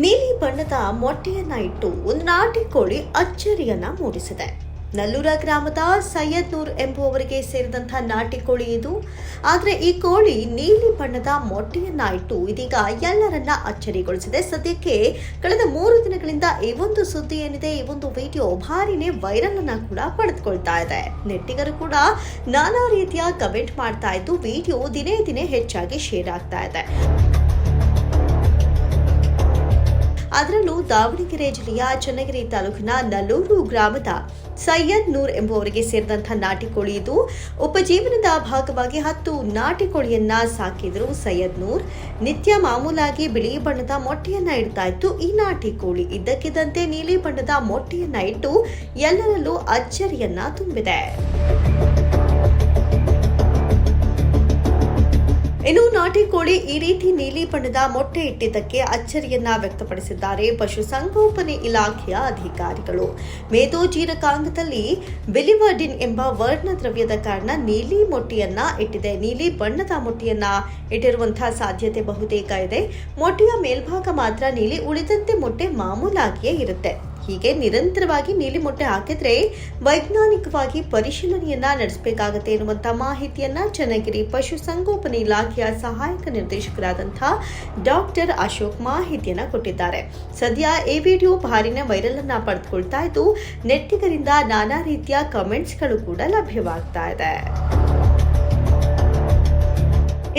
ನೀಲಿ ಬಣ್ಣದ ಮೊಟ್ಟೆಯನ್ನ ಇಟ್ಟು ಒಂದು ನಾಟಿ ಕೋಳಿ ಅಚ್ಚರಿಯನ್ನ ಮೂಡಿಸಿದೆ. ನಲ್ಲೂರ ಗ್ರಾಮದ ಸೈಯದ್ ನೂರ್ ಎಂಬುವವರಿಗೆ ಸೇರಿದಂತಹ ನಾಟಿ ಕೋಳಿ ಇದು. ಆದರೆ ಈ ಕೋಳಿ ನೀಲಿ ಬಣ್ಣದ ಮೊಟ್ಟೆಯನ್ನ ಇಟ್ಟು ಇದೀಗ ಎಲ್ಲರನ್ನ ಅಚ್ಚರಿಗೊಳಿಸಿದೆ. ಸದ್ಯಕ್ಕೆ ಕಳೆದ 3 ದಿನಗಳಿಂದ ಈ ಒಂದು ಸುದ್ದಿ ಏನಿದೆ, ಈ ಒಂದು ವಿಡಿಯೋ ಭಾರಿನೇ ವೈರಲ್ ಅನ್ನ ಕೂಡ ಪಡೆದುಕೊಳ್ತಾ ಇದೆ. ನೆಟ್ಟಿಗರು ಕೂಡ ನಾನಾ ರೀತಿಯ ಕಮೆಂಟ್ ಮಾಡ್ತಾ ಇದ್ದು ವಿಡಿಯೋ ದಿನೇ ದಿನೇ ಹೆಚ್ಚಾಗಿ ಶೇರ್ ಆಗ್ತಾ ಇದೆ. ಅದರಲ್ಲೂ ದಾವಣಗೆರೆ ಜಿಲ್ಲೆಯ ಚನ್ನಗಿರಿ ತಾಲೂಕಿನ ನಲ್ಲೂರು ಗ್ರಾಮದ ಸೈಯದ್ ನೂರ್ ಎಂಬುವವರಿಗೆ ಸೇರಿದಂತಹ ನಾಟಿ ಕೋಳಿ ಇದು. ಉಪಜೀವನದ ಭಾಗವಾಗಿ 10 ನಾಟಿ ಕೋಳಿಯನ್ನ ಸಾಕಿದ್ರು ಸೈಯದ್ ನೂರ್. ನಿತ್ಯ ಮಾಮೂಲಾಗಿ ಬಿಳಿ ಬಣ್ಣದ ಮೊಟ್ಟೆಯನ್ನ ಇಡ್ತಾ ಇತ್ತು ಈ ನಾಟಿ ಕೋಳಿ. ಇದ್ದಕ್ಕಿದ್ದಂತೆ ನೀಲಿ ಬಣ್ಣದ ಮೊಟ್ಟೆಯನ್ನ ಇಟ್ಟು ಎಲ್ಲರಲ್ಲೂ ಅಚ್ಚರಿಯನ್ನ ತುಂಬಿದೆ. ಇನ್ನು ನಾಟಿ ಕೋಳಿ ಈ ರೀತಿ ನೀಲಿ ಬಣ್ಣದ ಮೊಟ್ಟೆ ಇಟ್ಟಿದ್ದಕ್ಕೆ ಅಚ್ಚರಿಯನ್ನ ವ್ಯಕ್ತಪಡಿಸಿದ್ದಾರೆ ಪಶುಸಂಗೋಪನೆ ಇಲಾಖೆಯ ಅಧಿಕಾರಿಗಳು. ಮೇದೋಜೀರಕಾಂಗದಲ್ಲಿ ಬಿಲಿವರ್ಡಿನ್ ಎಂಬ ವರ್ಣ ದ್ರವ್ಯದ ಕಾರಣ ನೀಲಿ ಮೊಟ್ಟೆಯನ್ನ ಇಟ್ಟಿದೆ. ನೀಲಿ ಬಣ್ಣದ ಮೊಟ್ಟೆಯನ್ನ ಇಟ್ಟಿರುವಂತಹ ಸಾಧ್ಯತೆ ಬಹುತೇಕ ಇದೆ. ಮೊಟ್ಟೆಯ ಮೇಲ್ಭಾಗ ಮಾತ್ರ ನೀಲಿ, ಉಳಿದಂತೆ ಮೊಟ್ಟೆ ಮಾಮೂಲಾಗಿಯೇ ಇರುತ್ತೆ. ಹೀಗೆ ನಿರಂತರವಾಗಿ ನೀಲಿ ಮೊಟ್ಟೆ ಹಾಕಿದ್ರೆ ವೈಜ್ಞಾನಿಕವಾಗಿ ಪರಿಶೀಲನೆಯನ್ನ ನಡೆಸಬೇಕಾಗುತ್ತೆ ಎನ್ನುವಂತಹ ಮಾಹಿತಿಯನ್ನ ಚನ್ನಗಿರಿ ಪಶುಸಂಗೋಪನೆ ಇಲಾಖೆಯ ಸಹಾಯಕ ನಿರ್ದೇಶಕರಾದಂತಹ ಡಾಕ್ಟರ್ ಅಶೋಕ್ ಮಾಹಿತಿಯನ್ನ ಕೊಟ್ಟಿದ್ದಾರೆ. ಸದ್ಯ ಈ ವಿಡಿಯೋ ಭಾರಿನ ವೈರಲ್ ಅನ್ನ ಪಡೆದುಕೊಳ್ತಾ ಇದ್ದು ನೆಟ್ಟಿಗರಿಂದ ನಾನಾ ರೀತಿಯ ಕಮೆಂಟ್ಸ್ಗಳು ಕೂಡ ಲಭ್ಯವಾಗ್ತಾ ಇದೆ.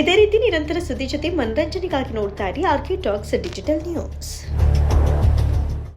ಇದೇ ರೀತಿ ನಿರಂತರ ಸುದ್ದಿ ಜೊತೆ ಮನರಂಜನೆಗಾಗಿ ನೋಡ್ತಾ ಇರಿ ಆರ್ಕೆ ಟಾಕ್ಸ್ ಡಿಜಿಟಲ್ ನ್ಯೂಸ್.